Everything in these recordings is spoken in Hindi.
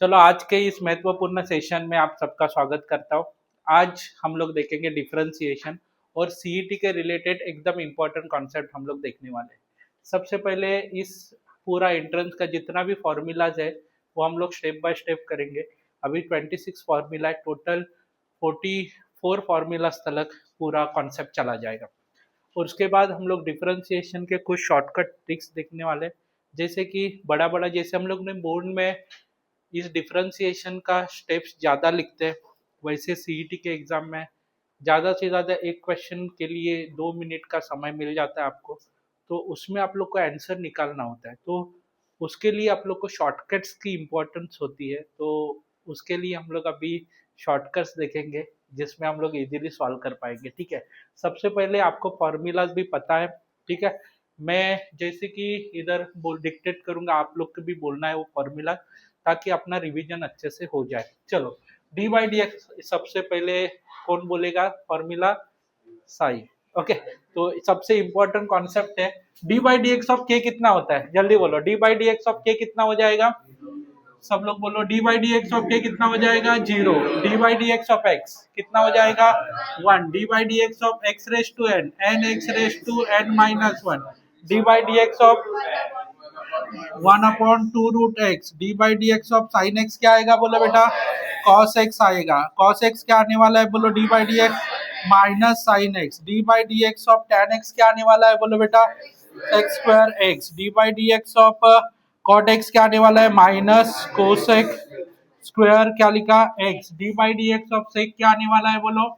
चलो आज के इस महत्वपूर्ण सेशन में आप सबका स्वागत करता हूँ। आज हम लोग देखेंगे डिफरेंशिएशन और सीईटी के रिलेटेड एकदम इम्पोर्टेंट कॉन्सेप्ट हम लोग देखने वाले हैं। सबसे पहले इस पूरा एंट्रेंस का जितना भी फॉर्मूलाज है वो हम लोग स्टेप बाय स्टेप करेंगे। अभी 26 फॉर्मूला है, टोटल 44 फॉर्मूलाज तक पूरा कॉन्सेप्ट चला जाएगा। और उसके बाद हम लोग डिफरेंशिएशन के कुछ शॉर्टकट ट्रिक्स देखने वाले, जैसे कि बड़ा बड़ा जैसे हम लोग ने बोर्ड में इस डिफरेंशिएशन का स्टेप्स ज़्यादा लिखते हैं, वैसे सीईटी के एग्जाम में ज़्यादा से ज़्यादा एक क्वेश्चन के लिए 2 मिनट का समय मिल जाता है आपको, तो उसमें आप लोग को आंसर निकालना होता है। तो उसके लिए आप लोग को शॉर्टकट्स की इम्पोर्टेंस होती है, तो उसके लिए हम लोग अभी शॉर्टकट्स देखेंगे जिसमें हम लोग इजीली सॉल्व कर पाएंगे। ठीक है, सबसे पहले आपको फॉर्मूलाज भी पता है। ठीक है, मैं जैसे कि इधर डिक्टेट करूंगा, आप लोग को भी बोलना है वो फॉर्मूला, ताकि अपना रिवीजन अच्छे से हो जाए। चलो, डी बाई डी एक्स सबसे पहले कौन बोलेगा फॉर्मूला? साई। ओके, तो सबसे इंपॉर्टेंट कॉन्सेप्ट है d by d x of k कितना होता है, जल्दी बोलो। D by d x of k कितना हो जाएगा? सब लोग बोलो, d by d x of k कितना हो जाएगा? 0। D by d x of x कितना हो जाएगा? 1। D by d x of x raise to n, n x raise to n minus 1। D by d x of 1/2 root x. D by d x of sine x क्या आएगा बोलो बेटा? कॉस एक्स आएगा। कॉस एक्स क्या आने वाला है बोलो? D by d x minus sine x. D by d x of tan x क्या आने वाला है बोलो बेटा? X square x. D by d x of cot x क्या आने वाला है? माइनस कोसेक स्क्वायर क्या लिखा? X. D by d x of sec क्या आने वाला है बोलो?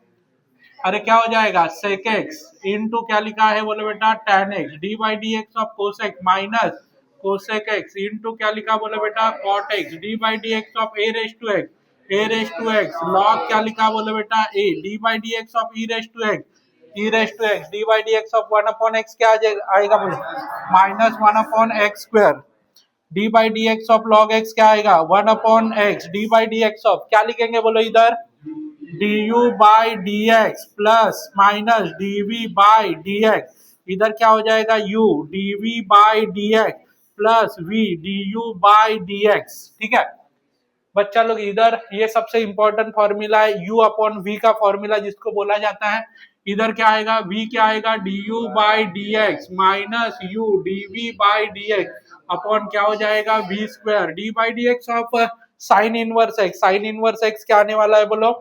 अरे क्या हो जाएगा? सेक एक्स इंटू क्या लिखा है बोलो बेटा? Tan x. D by d x of cosec minus cosec x into क्या लिखा बोलो बेटा? Cot x. D by d x of a raise to x, a raise to x log क्या लिखा बोलो बेटा? A. D by d x of e raise to x, e raise to x. D by d x of 1/x क्या आएगा बोलो? Minus 1/x square. D by d x of log x क्या आएगा? 1/x। D by d x of क्या लिखेंगे बोलो इधर? D u by d x plus minus d v by d x. इधर क्या हो जाएगा? U d v by d x plus v d u by d x. ठीक है बच्चा लोग, इधर ये सबसे इंपॉर्टेंट फॉर्मूला है यू अपॉन वी का फॉर्मूला जिसको बोला जाता है। इधर क्या आएगा? v क्या आएगा? D u by d x minus u d v by d x upon क्या हो जाएगा? V square. D by d x of sine inverse x, sine inverse x क्या आने वाला है बोलो?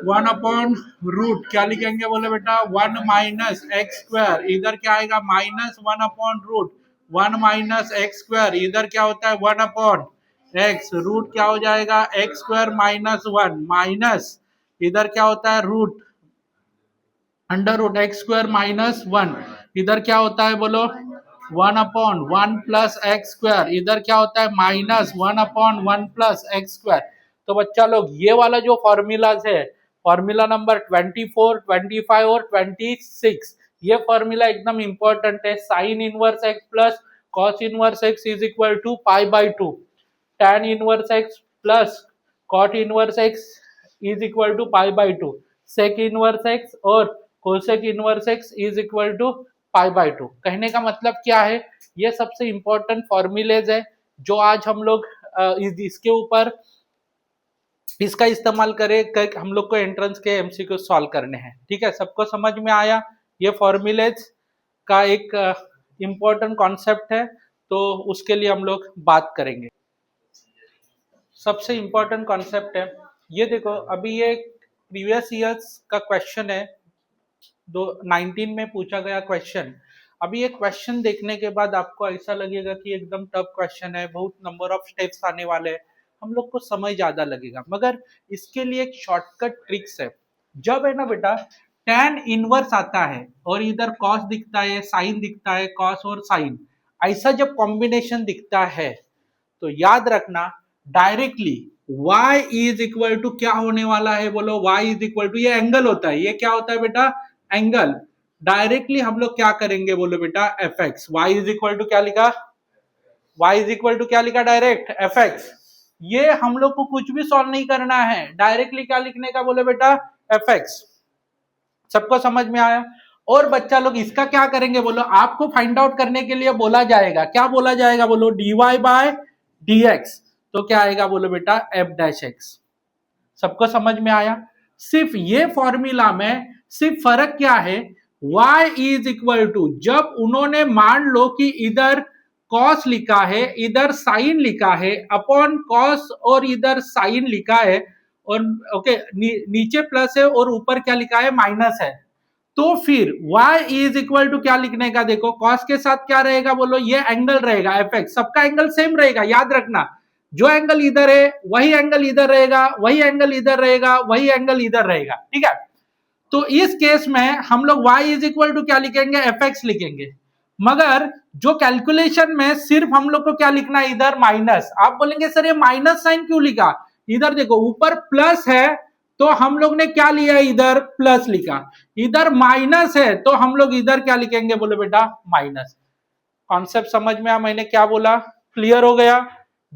1 रूट क्या लिखेंगे बोले बेटा? 1 माइनस एक्स स्क्वायर। इधर क्या आएगा? Minus 1 root 1 minus x square. इधर क्या होता है? 1 एक्स रूट क्या हो जाएगा? एक्स स्क्वायर माइनस 1 माइनस इधर क्या होता है? Root under root x square minus 1। इधर क्या होता है बोलो? 1/1 प्लस एक्स स्क्वायर। इधर क्या होता है? Minus 1/1 plus x square. तो बच्चा लोग ये वाला जो फॉर्मूलाज है, फॉर्मूला नंबर 24, 25 और 26, ये फॉर्मूला एकदम इंपॉर्टेंट है। Sine inverse x plus cos inverse x is equal to π/2। tan inverse x plus cot inverse x is equal to π/2। Sec inverse x और cosec inverse x is equal to π/2। कहने का मतलब क्या है? ये सबसे इंपॉर्टेंट फॉर्मूलेज है जो आज हम लोग इसके ऊपर इसका इस्तेमाल करें, हम लोग को एंट्रेंस के एमसीक्यू सॉल्व करने हैं। ठीक है, सबको समझ में आया? ये फॉर्मूलेज का एक इम्पोर्टेंट कॉन्सेप्ट है, तो उसके लिए हम लोग बात करेंगे। सबसे इम्पोर्टेंट कॉन्सेप्ट है ये, देखो अभी ये प्रीवियस ईयर्स का क्वेश्चन है, 19 में पूछा गया क्वेश्चन। अभी ये क्वेश्चन देखने के बाद आपको ऐसा लगेगा कि एकदम टफ क्वेश्चन है, बहुत नंबर ऑफ स्टेप्स आने वाले हैं, हम लोग को समय ज्यादा लगेगा, मगर इसके लिए एक शॉर्टकट ट्रिक्स है। जब है ना बेटा tan इनवर्स आता है और इधर कॉस दिखता है, साइन दिखता है, कॉस और साइन, ऐसा जब कॉम्बिनेशन दिखता है तो याद रखना directly y is equal to क्या होने वाला है बोलो? y इज इक्वल टू, ये एंगल होता है, ये क्या होता है बेटा? एंगल। डायरेक्टली हम लोग क्या करेंगे बोलो बेटा? fx। y is equal to क्या लिखा? y इज इक्वल टू क्या लिखा? Direct fx। ये हम लोग को कुछ भी सॉल्व नहीं करना है, डायरेक्टली क्या लिखने का बोलो बेटा? fx। सबको समझ में आया? और बच्चा लोग इसका क्या करेंगे बोलो? आपको फाइंड आउट करने के लिए बोला जाएगा, क्या बोला जाएगा बोलो? dy by dx। तो क्या आएगा बोलो बेटा एफ डैश एक्स। सबको समझ में आया? सिर्फ ये फॉर्मूला में सिर्फ फर्क क्या है, y इज इक्वल टू, जब उन्होंने मान लो कि इधर कॉस लिखा है इधर साइन लिखा है अपॉन कॉस और इधर साइन लिखा है और ओके नीचे प्लस है और ऊपर क्या लिखा है माइनस है, तो फिर y इज इक्वल टू क्या लिखने का, देखो cos के साथ क्या रहेगा बोलो, ये एंगल रहेगा fx, सबका एंगल सेम रहेगा, याद रखना जो एंगल इधर है वही एंगल इधर रहेगा, वही एंगल इधर रहेगा, वही एंगल इधर रहेगा, ठीक है। तो इस केस में हम लोग y इज इक्वल टू क्या लिखेंगे, fx लिखेंगे, मगर जो कैलकुलेशन में सिर्फ हम लोग को क्या लिखना है इधर माइनस। आप बोलेंगे सर ये माइनस साइन क्यों लिखा, इधर देखो ऊपर प्लस है तो हम लोग ने क्या लिया इधर प्लस लिखा, इधर माइनस है तो हम लोग इधर क्या लिखेंगे बोलो बेटा माइनस। कॉन्सेप्ट समझ में आया मैंने क्या बोला, क्लियर हो गया?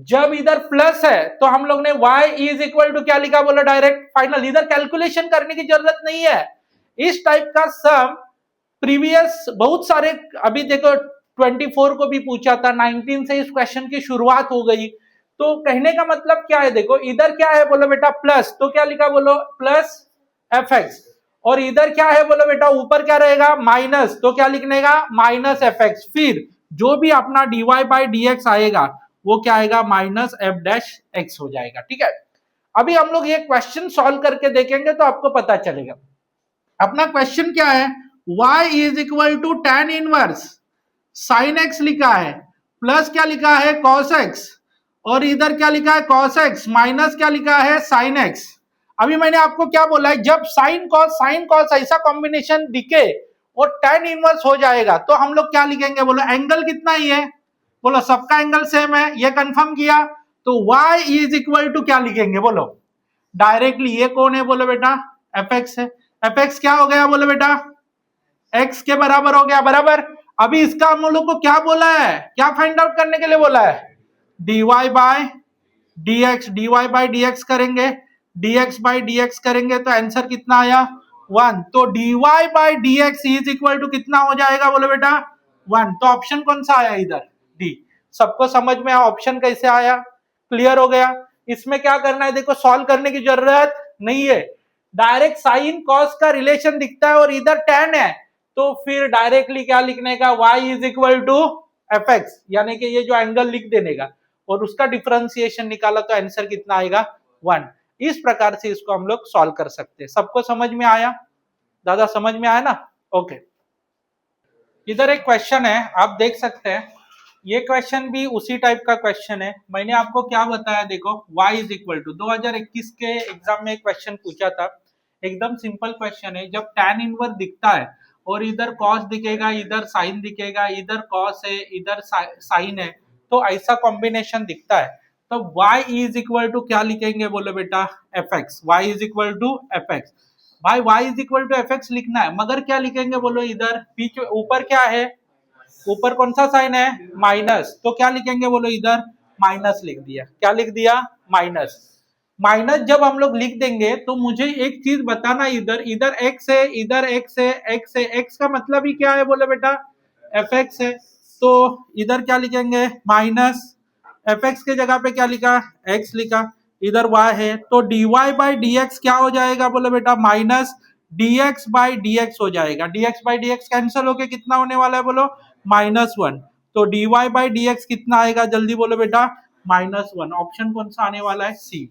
जब इधर प्लस है तो हम लोग ने y इज इक्वल टू क्या लिखा बोलो डायरेक्ट फाइनल, इधर कैलकुलेशन करने की जरूरत नहीं है। इस टाइप का सम प्रीवियस बहुत सारे, अभी देखो 24 को भी पूछा था, 19 से इस क्वेश्चन की शुरुआत हो गई। तो कहने का मतलब क्या है, देखो इधर क्या है बोलो बेटा प्लस, तो क्या लिखा बोलो प्लस एफ एक्स, और इधर क्या है बोलो बेटा ऊपर क्या रहेगा माइनस, तो क्या लिखने का माइनस एफ एक्स, फिर जो भी अपना dy बाई डी एक्स आएगा वो क्या आएगा माइनस एफ डैश एक्स हो जाएगा, ठीक है। अभी हम लोग ये क्वेश्चन सॉल्व करके देखेंगे तो आपको पता चलेगा। अपना क्वेश्चन क्या है, y is equal to tan inverse sine x लिखा है प्लस क्या लिखा है cos x, और इधर क्या लिखा है cos x माइनस क्या लिखा है sin x। अभी मैंने आपको क्या बोला है, जब साइन कॉस ऐसा कॉम्बिनेशन दिखे और tan इनवर्स हो जाएगा तो हम लोग क्या लिखेंगे बोलो, एंगल कितना ही है बोलो, सबका एंगल सेम है, ये कंफर्म किया, तो y इज इक्वल टू क्या लिखेंगे बोलो डायरेक्टली, ये कौन है बोलो बेटा fx है, fx क्या हो गया बोलो बेटा x के बराबर हो गया, बराबर। अभी इसका हम लोग को क्या बोला है, क्या फाइंड आउट करने के लिए बोला है, dy बाय dx करेंगे, dx बाय dx करेंगे तो आंसर कितना आया 1, तो dy by dx is equal to कितना हो जाएगा बोलो बेटा 1, तो ऑप्शन कौन सा आया इधर डी। सबको समझ में आया ऑप्शन कैसे आया, क्लियर हो गया? इसमें क्या करना है, देखो सॉल्व करने की जरूरत नहीं है, डायरेक्ट साइन कॉस का रिलेशन दिखता है और इधर tan है तो फिर डायरेक्टली क्या लिखने का y is equal to f x, यानी कि ये जो एंगल लिख देने का और उसका डिफरेंशिएशन निकाला तो आंसर कितना आएगा 1। इस प्रकार से इसको हम लोग सॉल्व कर सकते हैं। सबको समझ में आया? दादा समझ में आया ना? ओके। इधर एक क्वेश्चन है आप देख सकते हैं, ये क्वेश्चन भी उसी टाइप का क्वेश्चन है। मैंने आपको क्या बताया, देखो y इज इक्वल टू 2021 के एग्जाम में एक क्वेश्चन पूछा था, एकदम सिंपल क्वेश्चन है, जब tan इनवर्स दिखता है और इधर cos दिखेगा इधर sin दिखेगा, इधर cos है इधर sin है, तो ऐसा कॉम्बिनेशन दिखता है, तो y इज इक्वल टू क्या लिखेंगे बोलो बेटा fx, y is equal to fx। भाई y is equal to fx लिखना है, मगर क्या लिखेंगे बोलो, इधर पीछे ऊपर क्या है, ऊपर कौन सा साइन है माइनस, तो क्या लिखेंगे बोलो इधर माइनस लिख दिया, क्या लिख दिया माइनस। माइनस जब हम लोग लिख देंगे तो मुझे एक चीज बताना, इधर इधर x है इधर x है, x है, x का मतलब ही क्या है बोलो बेटा fx है, तो इधर क्या लिखेंगे माइनस, fx के जगह पे क्या लिखा x लिखा, इधर y है, तो dy बाई dx क्या हो जाएगा बोलो बेटा माइनस dx बाई dx हो जाएगा, dx बाई dx कैंसिल होके कितना होने वाला है बोलो -1, तो dy बाई dx कितना आएगा जल्दी बोलो बेटा -1। ऑप्शन कौन सा आने वाला है सी।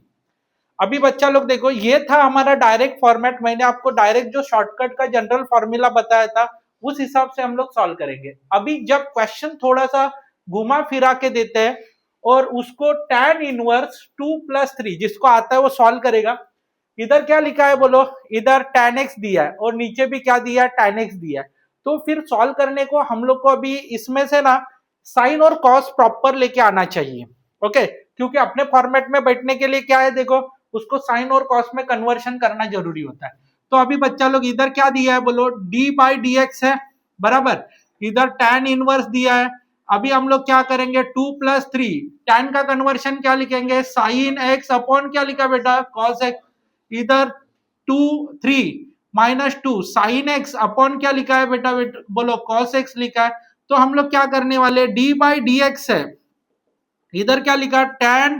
अभी बच्चा लोग देखो ये था हमारा डायरेक्ट फॉर्मेट, मैंने आपको डायरेक्ट जो शॉर्टकट का जनरल फॉर्मूला बताया था उस हिसाब से हम लोग सॉल्व करेंगे। अभी जब क्वेश्चन थोड़ा सा घुमा फिरा के देते हैं और उसको tan इनवर्स 2+3 जिसको आता है वो सॉल्व करेगा, इधर क्या लिखा है बोलो, इधर tan x दिया है और नीचे भी क्या दिया है tan x दिया है, तो फिर सॉल्व करने को हम लोग को अभी इसमें से ना साइन और कॉस प्रॉपर लेके आना चाहिए, ओके, क्योंकि अपने फॉर्मेट में बैठने के लिए क्या है देखो उसको साइन और कॉस में कन्वर्शन करना जरूरी होता है। तो अभी बच्चा लोग इधर क्या दिया है बोलो d बाई डी एक्स है बराबर, इधर tan इनवर्स दिया है, अभी हम लोग क्या करेंगे 2+3 tan का कन्वर्शन क्या लिखेंगे साइन x अपॉन क्या लिखा बेटा cos x, इधर 3 -2 साइन x अपॉन क्या लिखा है बेटा बोलो cos x लिखा है, तो हम लोग क्या करने वाले d बाई डी एक्स है, इधर क्या लिखा tan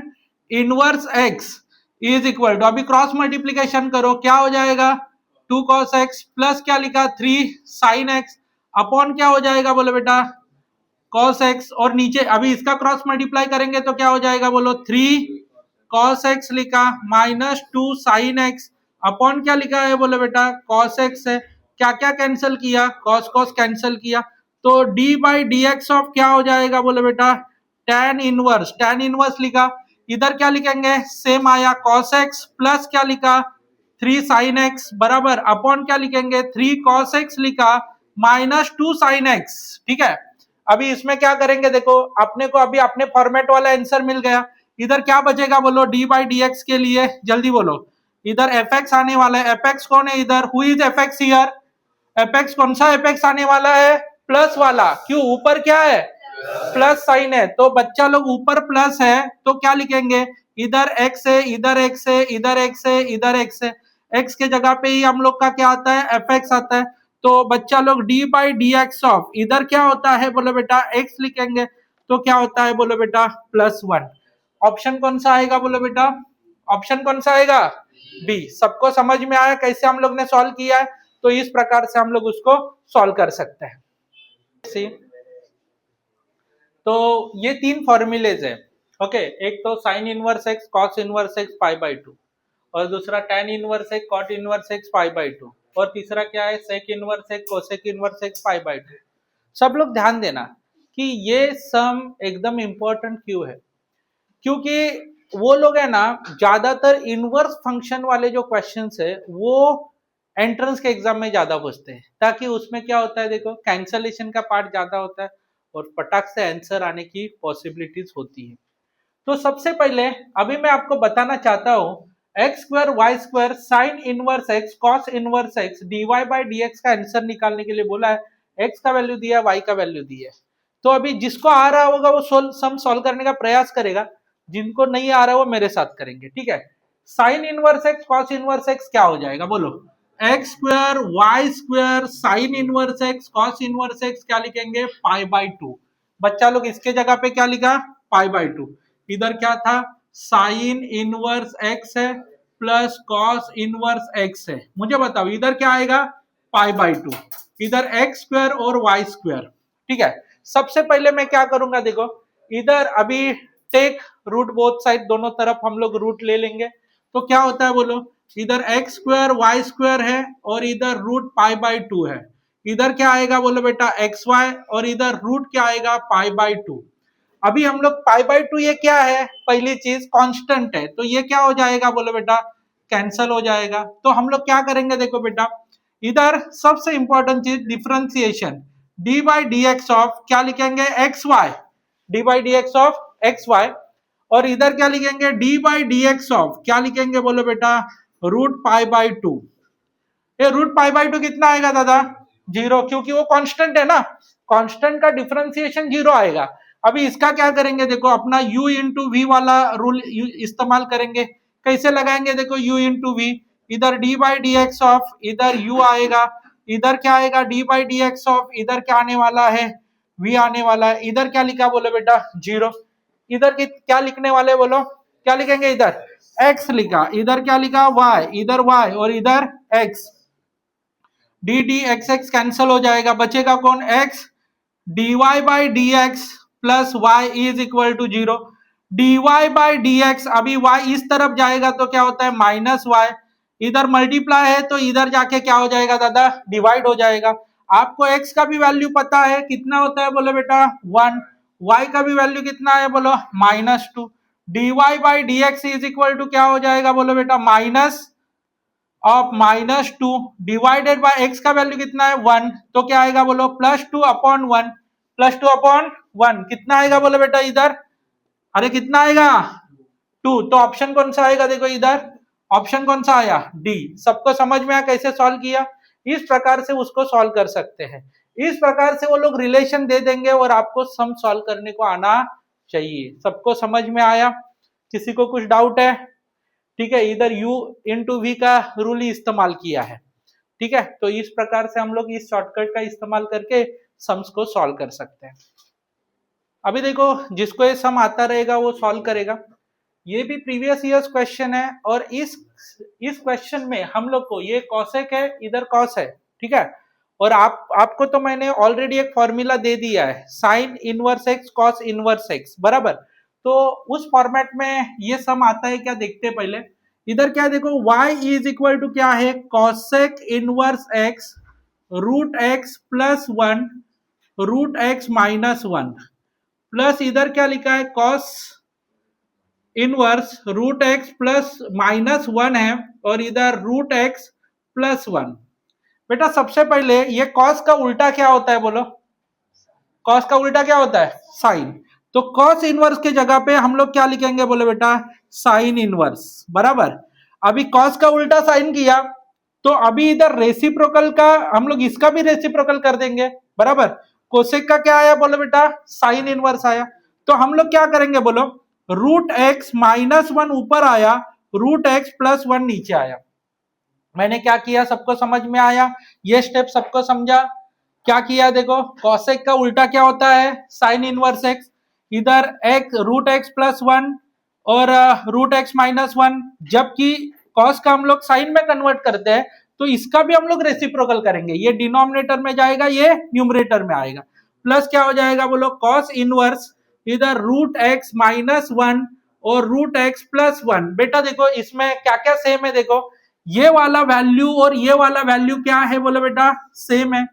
inverse x is equal to, अभी क्रॉस मल्टीप्लीकेशन करो, क्या हो जाएगा 2 cos x प्लस क्या लिखा 3 sin x अपॉन क्या हो जाएगा बोलो बेटा cos x, और नीचे अभी इसका क्रॉस मल्टीप्लाई करेंगे तो क्या हो जाएगा बोलो 3 cos x लिखा माइनस 2 sin x अपॉन क्या लिखा है बोलो बेटा cos x है, क्या क्या कैंसिल किया cos cos कैंसिल किया, तो d by d x of क्या हो जाएगा बोलो बेटा tan इनवर्स लिखा, इधर क्या लिखेंगे सेम आया cos x प्लस क्या लिखा 3 sin x बराबर अपॉन क्या लिखेंगे 3 cos x लिखा माइनस 2 sin x। ठीक है, अभी इसमें क्या करेंगे देखो, अपने को अभी अपने फॉर्मेट वाला आंसर मिल गया, इधर क्या बचेगा बोलो d बाई डी एक्स के लिए जल्दी बोलो, इधर एफ एक्स आने वाला है, एफ एक्स कौन है इधर, who is F x here, F x कौन सा एफ एक्स आने वाला है प्लस वाला, क्यों ऊपर क्या है प्लस साइन है, तो बच्चा लोग ऊपर प्लस है तो क्या लिखेंगे इधर x है इधर x है इधर x है इधर x है, x के जगह पे ही हम लोग का क्या आता है एफ एक्स आता है, तो बच्चा लोग d by d x of इधर क्या होता है बोलो बेटा x लिखेंगे तो क्या होता है बोलो बेटा +1। ऑप्शन कौन सा आएगा बोलो बेटा, ऑप्शन कौन सा आएगा बी। सबको समझ में आया कैसे हम लोग ने सॉल्व किया है, तो इस प्रकार से हम लोग उसको सॉल्व कर सकते हैं। तो ये तीन फॉर्मूलेज है, ओके, एक तो sine inverse x cos inverse x pi by 2, और दूसरा tan inverse x cot inverse x pi by 2, और तीसरा क्या है sec inverse x cosec inverse x pi by 2। सब लोग ध्यान देना कि ये सम एकदम इंपॉर्टेंट क्यों है, क्योंकि वो लोग है ना ज्यादातर इनवर्स फंक्शन वाले जो क्वेश्चंस है वो एंट्रेंस के एग्जाम में ज्यादा पूछते हैं, ताकि उसमें क्या होता है देखो कैंसलेशन का पार्ट ज्यादा होता है और फटाक से आंसर आने की पॉसिबिलिटीज होती है। तो सबसे पहले अभी मैं आपको बताना चाहता हूं x square y square sine inverse x cos inverse x d y by d x का आंसर निकालने के लिए बोला है, एक्स का वैल्यू दिया है वाई का वैल्यू दिया है, तो अभी जिसको आ रहा होगा वो सम सॉल्व करने का प्रयास करेगा, जिनको नहीं आ रहा वो मेरे साथ करेंगे। ठीक है, sine inverse x cos inverse x क्या हो जाएगा बोलो, x square y square sine inverse x cos inverse x क्या लिखेंगे पाई बाई 2, बच्चा लोग इसके जगह पे क्या लिखा पाई बाई 2, इधर क्या था साइन इनवर्स एक्स है प्लस कॉस इनवर्स एक्स है, मुझे बताओ इधर क्या आएगा पाई बाई 2, इधर एक्स स्क्वायर और वाई स्क्वायर। ठीक है, सबसे पहले मैं क्या करूंगा देखो, इधर अभी टेक रूट बोथ साइड, दोनों तरफ हम लोग रूट ले लेंगे, तो क्या होता है बोलो इधर एक्स स्क्वायर वाई स्क्वायर है और इधर रूट पाई बाई 2 है, इधर क्या आएगा बोलो बेटा एक्स वाई और इधर रूट क्या आएगा पाई बाई 2। अभी हम लोग पाई बाई 2 ये क्या है पहली चीज कांस्टेंट है, तो ये क्या हो जाएगा बोलो बेटा कैंसल हो जाएगा, तो हम लोग क्या करेंगे देखो बेटा, इधर सबसे इंपॉर्टेंट चीज differentiation d by d x of क्या लिखेंगे x y, d by d x of x y, और इधर क्या लिखेंगे d by d x of क्या लिखेंगे बोलो बेटा रूट पाई बाई 2। ये रूट पाई बाई 2 कितना आएगा दादा 0, क्योंकि वो कांस्टेंट है ना, कांस्टेंट का डिफरेंशिएशन 0 आएगा। अभी इसका क्या करेंगे देखो, अपना u इंटू वी वाला रूल इस्तेमाल करेंगे, कैसे लगाएंगे देखो u इंटू वी, इधर d by d x of इधर u आएगा, इधर क्या आएगा d by d x of इधर क्या आने वाला है v आने वाला है, इधर क्या लिखा बोलो बेटा 0, इधर क्या लिखने वाले बोलो क्या लिखेंगे इधर x लिखा, इधर क्या लिखा y, इधर y और इधर x, d d x x cancel हो जाएगा, बचेगा कौन x, dy by d x plus y is equal to 0, dy by d x, अभी y इस तरफ जाएगा तो क्या होता है माइनस वाई, इधर मल्टीप्लाई है तो इधर जाके क्या हो जाएगा दादा डिवाइड हो जाएगा। आपको x का भी वैल्यू पता है कितना होता है बोलो बेटा 1, y का भी वैल्यू कितना है बोलो -2, dy by d x is equal to क्या हो जाएगा बोलो बेटा minus of -2 divided by x का वैल्यू कितना है 1, तो क्या आएगा बोलो +2 अपॉन 1, +2 अपॉन 1 कितना आएगा बोलो बेटा इधर, अरे कितना आएगा 2, तो ऑप्शन कौन सा आएगा देखो इधर, ऑप्शन कौन सा आया डी। सबको समझ में आया कैसे सॉल्व किया, इस प्रकार से उसको सॉल्व कर सकते हैं, इस प्रकार से वो लोग रिलेशन दे देंगे और आपको सम सॉल्व करने को आना चाहिए। सबको समझ में आया, किसी को कुछ डाउट है? ठीक है, इधर u इंटू वी का रूल ही इस्तेमाल किया है। ठीक है, तो इस प्रकार से हम लोग इस शॉर्टकट का इस्तेमाल करके सम्स को सॉल्व कर सकते हैं। अभी देखो जिसको ये सम आता रहेगा वो सॉल्व करेगा, ये भी प्रीवियस ईयर्स क्वेश्चन है, और इस क्वेश्चन में हम लोग को ये कॉसेक है, इधर कॉस है, ठीक है। और आपको तो मैंने ऑलरेडी एक फॉर्मूला दे दिया है, sine inverse x cos inverse x, बराबर। तो उस फॉर्मेट में ये सम आता है क्या, देखते हैं पहले। इधर क्या देखो, y इज इक्वल टू क्या है, cosec inverse x root x plus 1 root x minus 1, plus इधर क्या लिखा है, cos inverse root x plus minus 1 है, और इधर रूट एक्स प्लस 1। बेटा सबसे पहले ये कॉस का उल्टा क्या होता है, बोलो। कॉस का उल्टा क्या होता है, साइन। तो कॉस इनवर्स के जगह पे हम लोग क्या लिखेंगे, बोलो बेटा, साइन इनवर्स, बराबर। अभी कॉस का उल्टा साइन किया, तो अभी इधर रेसिप्रोकल का हम लोग इसका भी रेसिप्रोकल कर देंगे, बराबर। कोसेक का क्या आया, बोलो बेटा, साइन इनवर्स आया। तो हम लोग क्या करेंगे, बोलो, रूट एक्स माइनस 1 ऊपर आया, रूट एक्स प्लस 1 नीचे आया। मैंने क्या किया, सबको समझ में आया, ये स्टेप सबको समझा। क्या किया देखो, कॉसेक का उल्टा क्या होता है, साइन इनवर्स एक्स। इधर एक्स रूट एक्स प्लस 1 और रूट एक्स माइनस 1, जबकि कॉस का हम लोग साइन में कन्वर्ट करते हैं, तो इसका भी हम लोग रेसिप्रोकल करेंगे। ये डिनोमिनेटर में जाएगा, ये न्यूमरेटर में आएगा। प्लस क्या हो जाएगा, बोलो, कॉस इनवर्स इधर रूट एक्स माइनस 1 और रूट एक्स प्लस 1। बेटा देखो इसमें क्या क्या सेम है, देखो ये वाला वैल्यू और ये वाला वैल्यू क्या है, बोलो बेटा, सेम है।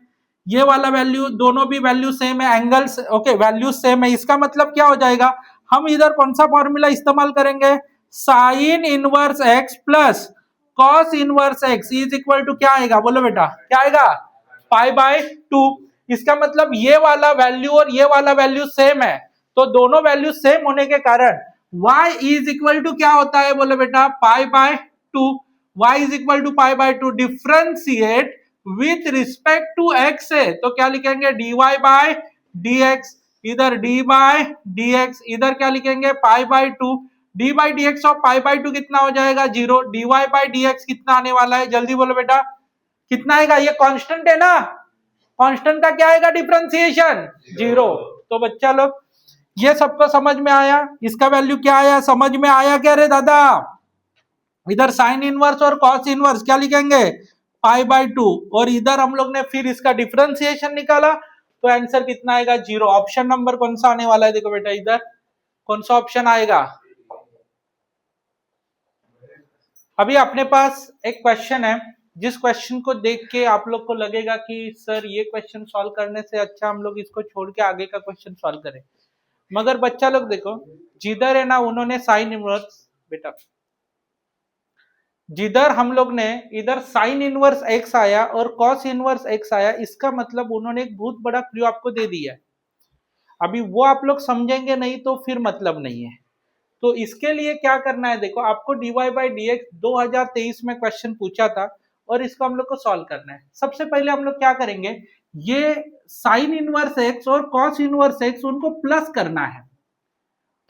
ये वाला वैल्यू, दोनों भी वैल्यू सेम है, एंगल्स ओके, वैल्यू सेम है। इसका मतलब क्या हो जाएगा, हम इधर कौन सा फॉर्मूला इस्तेमाल करेंगे, sine inverse x plus cos inverse x is equal to क्या आएगा, बोलो बेटा, क्या आएगा, पाई बाय 2। इसका मतलब ये वाला वैल्यू और ये वाला वैल्यू सेम है, तो दोनों वैल्यू सेम होने के कारण y इज इक्वल टू क्या होता है, बोलो बेटा, pi by 2। y is equal to pi by 2, differentiate with respect to x है, तो क्या लिखेंगे, dy बाय dx। इधर d बाय dx, इधर क्या लिखेंगे, pi by 2। d by d x और पाई बाई 2 कितना हो जाएगा, 0। dy बाई dx कितना आने वाला है, जल्दी बोलो बेटा, कितना आएगा, ये कांस्टेंट है ना, कांस्टेंट का क्या आएगा, डिफरेंशिएशन 0। तो बच्चा लोग ये सबको समझ में आया, इसका वैल्यू क्या आया, समझ में आया क्या रे दादा। इधर साइन इनवर्स और कॉस इनवर्स क्या लिखेंगे, पाई बाय 2, और इधर हम लोग ने फिर इसका डिफरेंशिएशन निकाला, तो आंसर कितना आएगा, 0। ऑप्शन नंबर कौन सा आने वाला है, देखो बेटा इधर कौन सा ऑप्शन आएगा। अभी अपने पास एक क्वेश्चन है, जिस क्वेश्चन को देख के आप लोग को लगेगा कि सर ये क्वेश्चन सॉल्व करने से अच्छा हम लोग इसको छोड़ के आगे का क्वेश्चन सॉल्व करें। मगर बच्चा लोग देखो, जिधर है ना उन्होंने साइन इनवर्स, बेटा जिधर हम लोग ने इधर साइन इनवर्स एक्स आया और कॉस इनवर्स एक्स आया, इसका मतलब उन्होंने एक बहुत बड़ा क्लू आपको दे दिया है। अभी वो आप लोग समझेंगे नहीं तो फिर मतलब नहीं है। तो इसके लिए क्या करना है, देखो आपको dy बाई डी एक्स 2023 में क्वेश्चन पूछा था, और इसको हम लोग को सॉल्व करना है। सबसे पहले हम लोग क्या करेंगे, ये साइन इनवर्स एक्स और कॉस इनवर्स एक्स उनको प्लस करना है,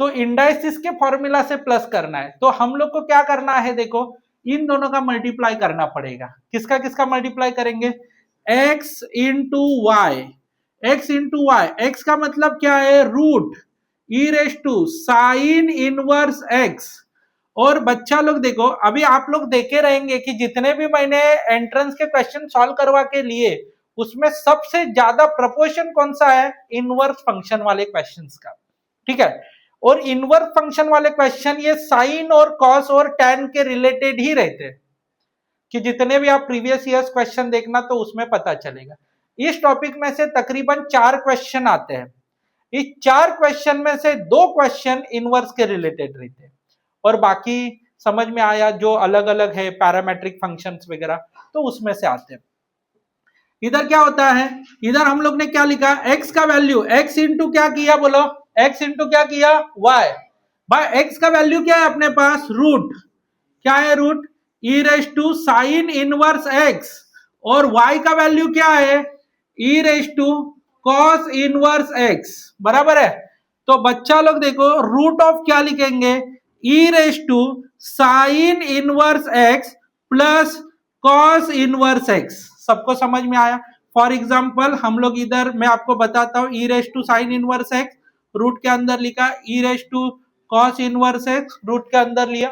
तो इंडाइसिस के फॉर्मूला से प्लस करना है। तो हम लोग को क्या करना है, देखो इन दोनों का मल्टीप्लाई करना पड़ेगा। किसका किसका मल्टीप्लाई करेंगे, x into y, x into y, x का मतलब क्या है, root e raise to sine inverse x. और बच्चा लोग देखो, अभी आप लोग देखे रहेंगे कि जितने भी मैंने एंट्रेंस के क्वेश्चन सॉल्व करवा के लिए, उसमें सबसे ज्यादा प्रोपोर्शन कौन सा है, इनवर्स फंक्शन वाले क्वेश्चंस का, ठीक है। और इनवर्स फंक्शन वाले क्वेश्चन ये साइन और कॉस और टैन के रिलेटेड ही रहते हैं, कि जितने भी आप प्रीवियस ईयर्स क्वेश्चन देखना तो उसमें पता चलेगा। इस टॉपिक में से तकरीबन 4 क्वेश्चन आते हैं, इस 4 क्वेश्चन में से 2 क्वेश्चन इनवर्स के रिलेटेड रहते हैं, और बाकी समझ में आया जो अलग अलग है पैरामेट्रिक फंक्शंस वगैरह, तो उसमें से आते हैं। इधर क्या होता है, इधर हम लोग ने क्या लिखा, x का वैल्यू x इंटू क्या किया, बोलो x इंटू क्या किया, y। भाई x का वैल्यू क्या है अपने पास, रूट, क्या है root e raise to sine inverse x, और y का वैल्यू क्या है, e raise to cos inverse x, बराबर है। तो बच्चा लोग देखो रूट ऑफ क्या लिखेंगे, e raise to sine inverse x plus cos inverse x। सबको समझ में आया। फॉर एग्जाम्पल हम लोग इधर मैं आपको बताता हूं, e raise to sine inverse x, root के अंदर लिखा e raise to cos inverse x root के अंदर लिया।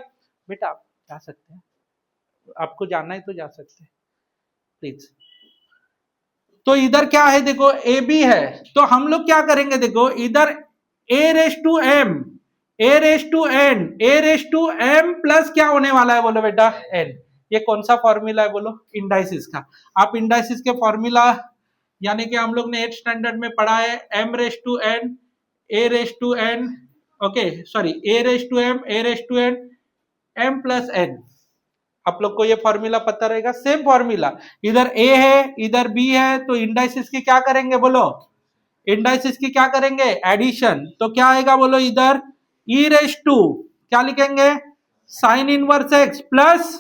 बेटा आप जा सकते हैं, आपको जाना है तो जा सकते हैं प्लीज। तो इधर क्या है देखो, ए बी है, तो हम लोग क्या करेंगे देखो, इधर a raise to m, a raise to n, a raise to m plus क्या होने वाला है बोलो बेटा, एन। ये कौन सा फॉर्मूला है बोलो, इंडाइसिस का। आप इंडाइसिस के फॉर्मूला यानी कि हम लोग ने 8th स्टैंडर्ड में पढ़ा है, m raise to n, a raise to n, okay sorry, a raise to m, a raise to n, m plus n. आप लोग को ये फॉर्मूला पता रहेगा, सेम फॉर्मूला। इधर ए है इधर बी है, तो इंडाइसिस की क्या करेंगे बोलो, इंडाइसिस की क्या करेंगे, एडिशन। तो क्या आएगा बोलो, इधर ई रेस टू क्या लिखेंगे, sign inverse x plus,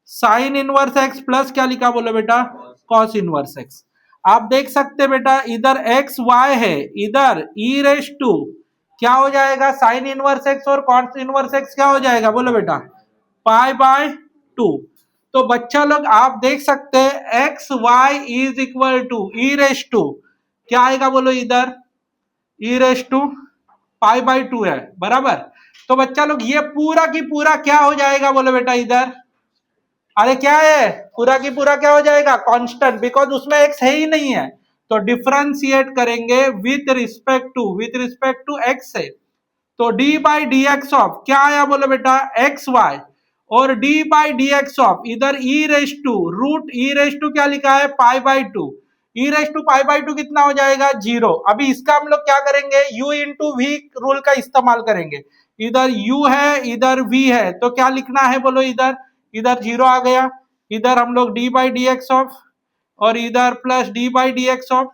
sign inverse x plus क्या लिखा बोलो बेटा, कॉस इनवर्स एक्स। आप देख सकते बेटा इधर एक्स वाई है, इधर ई रेस टू क्या हो जाएगा, साइन इनवर्स एक्स और कॉस इनवर्स एक्स क्या हो जाएगा बोलो बेटा, पाई बाय 2। तो बच्चा लोग आप देख सकते हैं x y is equal to e raise to क्या आएगा बोलो, इधर e raise to pi by 2 है बराबर। तो बच्चा लोग ये पूरा की पूरा क्या हो जाएगा बोलो बेटा, इधर अरे क्या है, पूरा की पूरा क्या हो जाएगा, कांस्टेंट, बिकॉज उसमें एक्स है ही नहीं है। तो डिफरेंशिएट करेंगे विथ रिस्पेक्ट टू एक्स है, तो d by d x of क्या आया बोलो बेटा, एक्स वाई, और d by d x of इधर e raise to root e raise to क्या लिखा है, pi by 2, e raise to pi by 2 कितना हो जाएगा, 0। अभी इसका हम लोग क्या करेंगे, u इंटू वी रूल का इस्तेमाल करेंगे। इधर u है इधर v है, तो क्या लिखना है बोलो, इधर इधर 0 आ गया, इधर हम लोग d by d x of और इधर plus d by d x of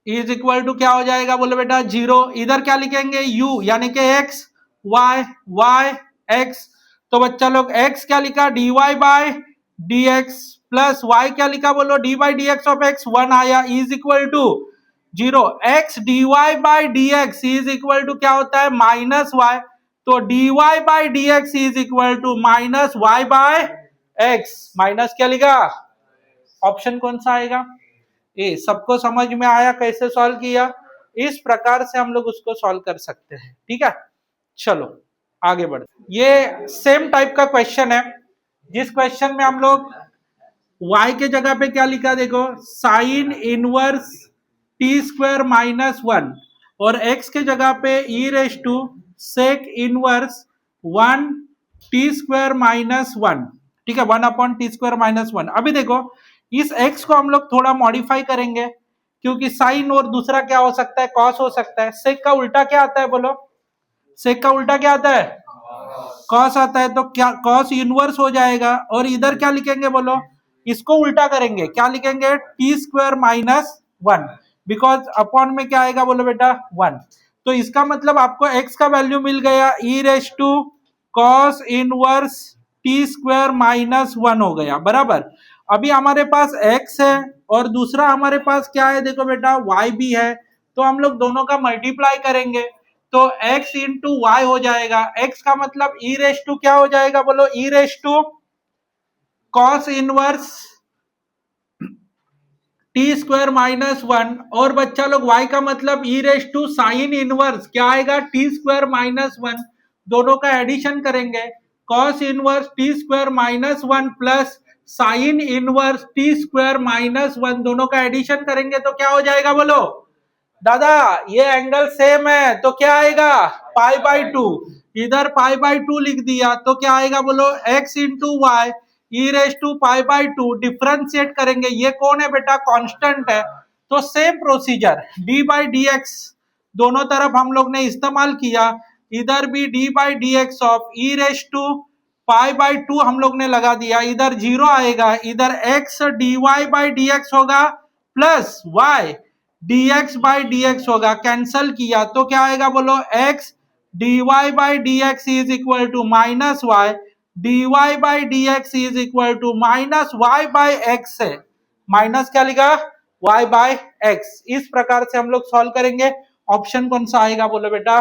is equal to क्या हो जाएगा बोलो बेटा, 0। इधर क्या लिखेंगे, u यानी कि x y y x। तो बच्चा लोग x क्या लिखा, dy by dx plus y क्या लिखा बोलो, d by d x of x 1 आया is equal to 0। x dy by dx is equal to क्या होता है, माइनस y। तो dy by dx is equal to minus y by x, minus क्या लिखा, ऑप्शन कौन सा आएगा, ए। सबको समझ में आया कैसे सॉल्व किया, इस प्रकार से हम लोग उसको सॉल्व कर सकते हैं, ठीक है। चलो आगे बढ़, ये सेम टाइप का क्वेश्चन है, जिस क्वेश्चन में हम लोग y के जगह पे क्या लिखा देखो, sine inverse t square minus 1, और x के जगह पे e raise to sec inverse 1 t square minus 1, ठीक है, 1 अपॉन टी स्क्वायर माइनस 1। अभी देखो इस x को हम लोग थोड़ा मॉडिफाई करेंगे, क्योंकि साइन और दूसरा क्या हो सकता है, कॉस हो सकता है। सेक का उल्टा क्या आता है बोलो, सेक का उल्टा क्या आता है, कॉस आता है, तो क्या कॉस इनवर्स हो जाएगा, और इधर क्या लिखेंगे बोलो, इसको उल्टा करेंगे, क्या लिखेंगे, T square minus 1, because upon में क्या आएगा बोलो बेटा, 1। तो इसका मतलब आपको x का वैल्यू मिल गया, e raise to cos inverse t square minus 1 हो गया बराबर। अभी हमारे पास x है और दूसरा हमारे पास क्या है देखो बेटा, y भी है, तो हम लोग दोनों का मल्टीप्लाई करेंगे, तो x इंटू वाई हो जाएगा। x का मतलब ई रेस टू क्या हो जाएगा बोलो, e raise to cos inverse t square minus 1, और बच्चा लोग y का मतलब e raise to sine inverse क्या आएगा, टी स्क्वायर माइनस 1। दोनों का एडिशन करेंगे, cos inverse t square minus 1 plus sign inverse t square minus 1, दोनों का एडिशन करेंगे तो क्या हो जाएगा बोलो, दादा ये एंगल सेम है, तो क्या आएगा, पाई बाई 2। इधर पाई बाई 2 लिख दिया, तो क्या आएगा बोलो, x into y e raise to pi by 2। Differentiate करेंगे, ये कौन है बेटा, कांस्टेंट है, तो same procedure d by d x दोनों तरफ हम लोग ने इस्तेमाल किया, इधर भी d by d x of e raise to pi by 2 हम लोग ने लगा दिया, इधर 0 आएगा, इधर x d y by d x होगा plus y dx by d x होगा, कैंसल किया तो क्या आएगा बोलो, x dy by d x is equal to minus y, dy by d x is equal to minus y by x है, माइनस क्या लिखा, y बाई एक्स। इस प्रकार से हम लोग सॉल्व करेंगे। ऑप्शन कौन सा आएगा बोलो बेटा,